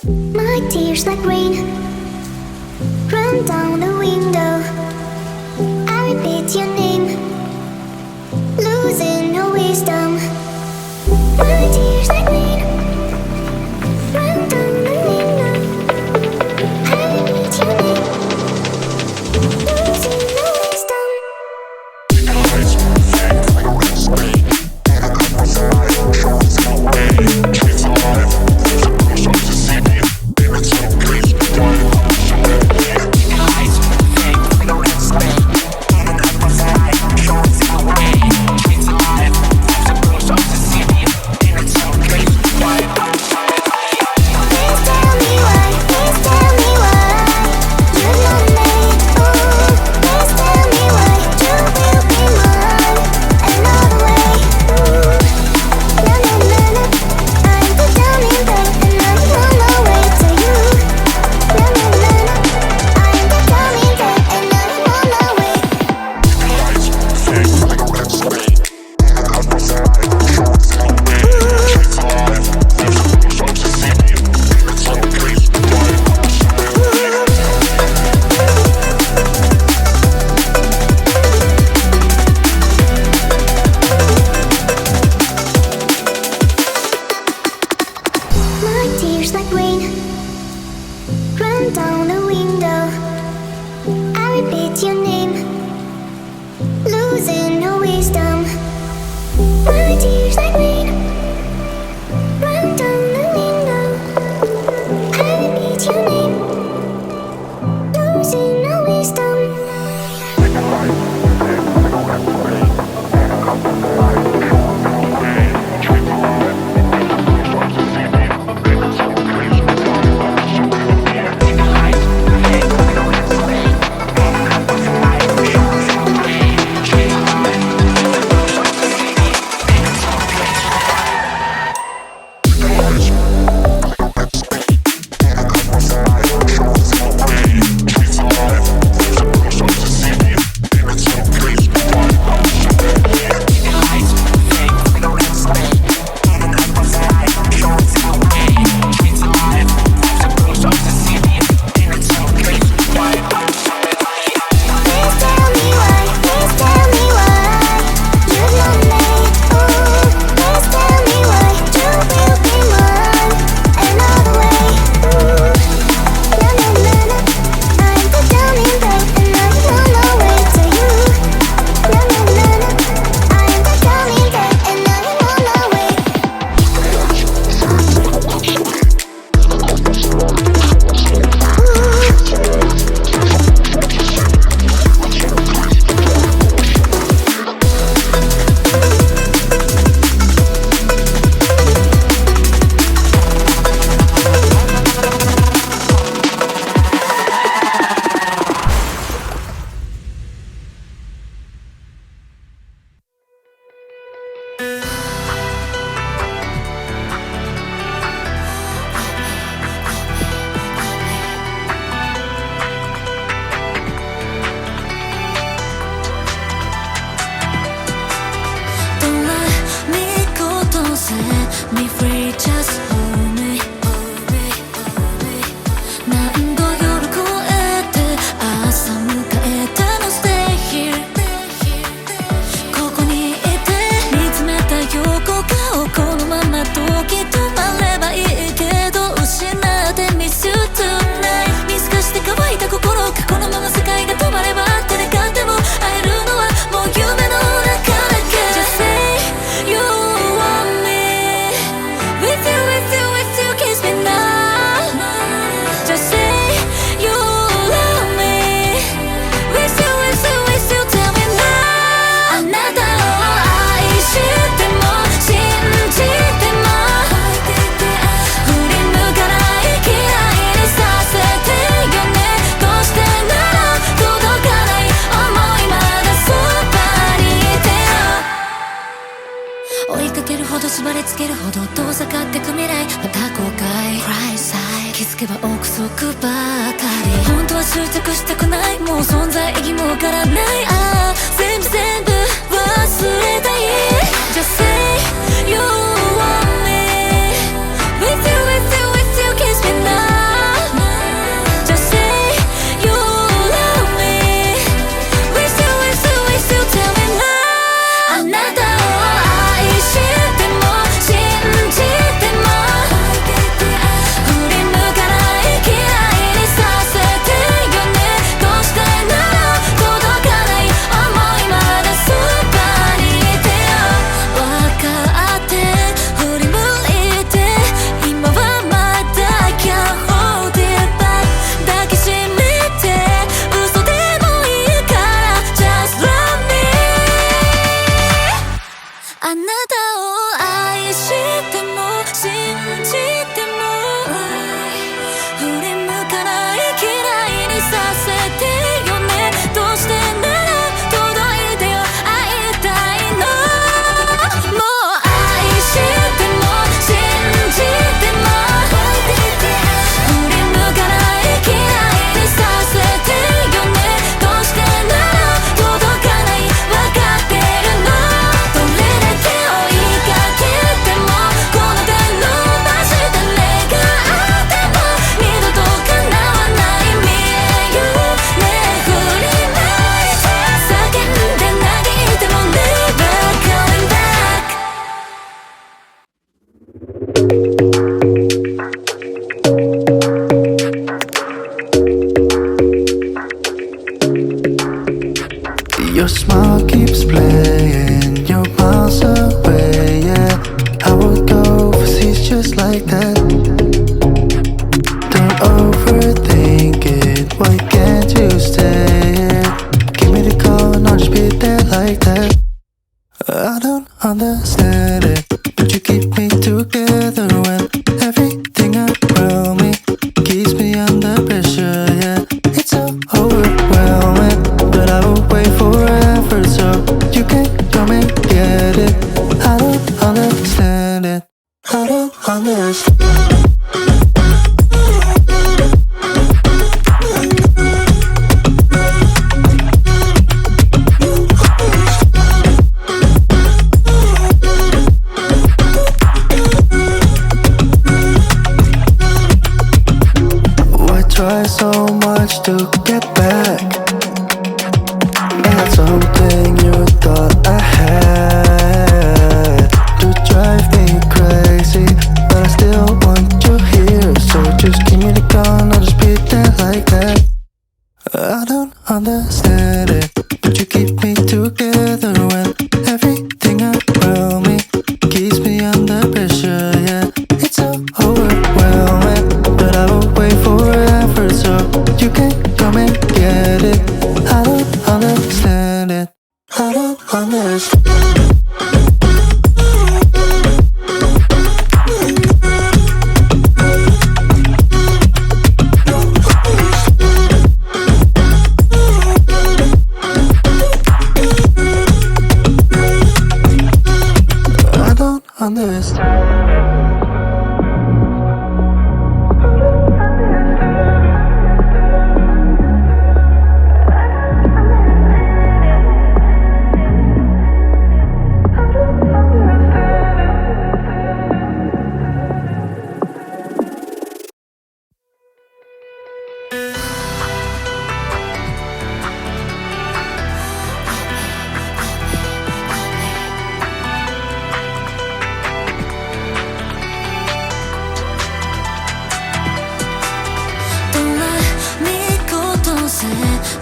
My tears like rain run down the window. I repeat your name, losing no wisdom. My tears like rain run down the window. I repeat your name, losing no wisdom. Eyes fake like a red screen, and a couple smiles shows no way. Trees alive, there's a bruise on the city. Baby, so please, why I'm so happy. Eyes fake like a red screen, and a couple smiles shows no way. Trees alive, there's a bruise on the city. Baby, so please, why I'm so happy. Please tell me why, please tell me why you love me. Ooh, please tell me why you will be mine another way. Ooh, na na na na, I'm the dummy babe and I'm on my way to you. Na na na na, I'm the dummy babe and I'm on my way. Eyes fake like a red screen, and a couple smiles shows no way. Trees alive, there's a bruise on the city. Baby, so please, why I'm so happy. My tears like rain run down the window. I repeat your name, losing no wisdom. My tears like rain run down the window. I repeat your name, losing no wisdom. Please tell me why, please tell me why you love me. Ooh, please tell me why you will be mine another way. Ooh, na na na na, I'm the dummy babe and I'm on my way to you. Na na na na, I'm the dummy babe and I'm on my way. Don't let me go, don't set me free, just hold me. 何度夜越えて朝迎えたの Stay here ここにいて見つめた横顔このまま時止まればいいけど失って Miss you tonight 見透かして乾いた心がこのまま世界が止まれば手で勝っても会えるのはもう夢の中だけ Just say you want me with you with you with you kiss me now Just say you love me with you with you with you tell me now あなたを愛しても信じても振り向かない嫌いにさせてよねどうしてなら届かない想いまだそばにいてよ追いかけるほど縛りつけるほど遠ざかってく未来また後悔 Cry side 気づけば憶測ばかり本当は執着したくないもう存在意義もわからないああ全部忘れたい Just say you want me with you with you with you kiss me now try so much to get back. And something you thought I had to drive me crazy, but I still want you here. So just give me the gun, I'll just pretend like that. I don't understand it, but you keep me together when everything around me keeps me under pressure. Yeah, it's so overwhelming, but I will wait forever so you can come and get it. I don't understand it, I don't understand.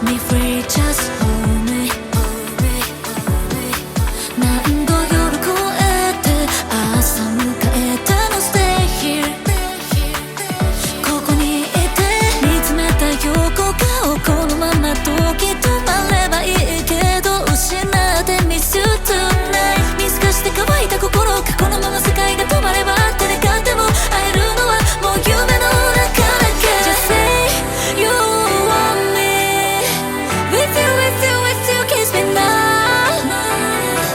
Me free, just hold me. 何度夜越えて朝迎えたの Stay here ここにいて見つめた横顔このまま時止まればいいけど失って Miss you tonight 見透かして乾いた心がこのまま世界が止まれば手で勝っても会えるのはもう夢の中だけ Just say you want me With you, kiss me now.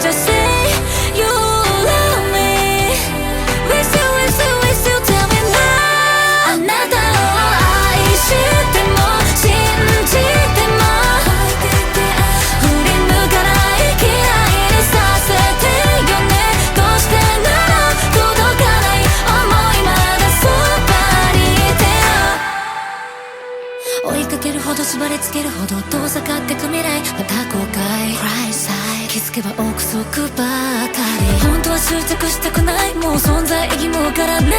Just say you love me. With you, tell me now. あなたを愛しても信じても振り向かない嫌いにさせてよねどうしてなら届かない想いまだそばにいてよ追いかけるほど縛りつけるほど遠ざかってく未来また後悔 Cry side 気づけば憶測ばかり本当は執着したくないもう存在意義もわからない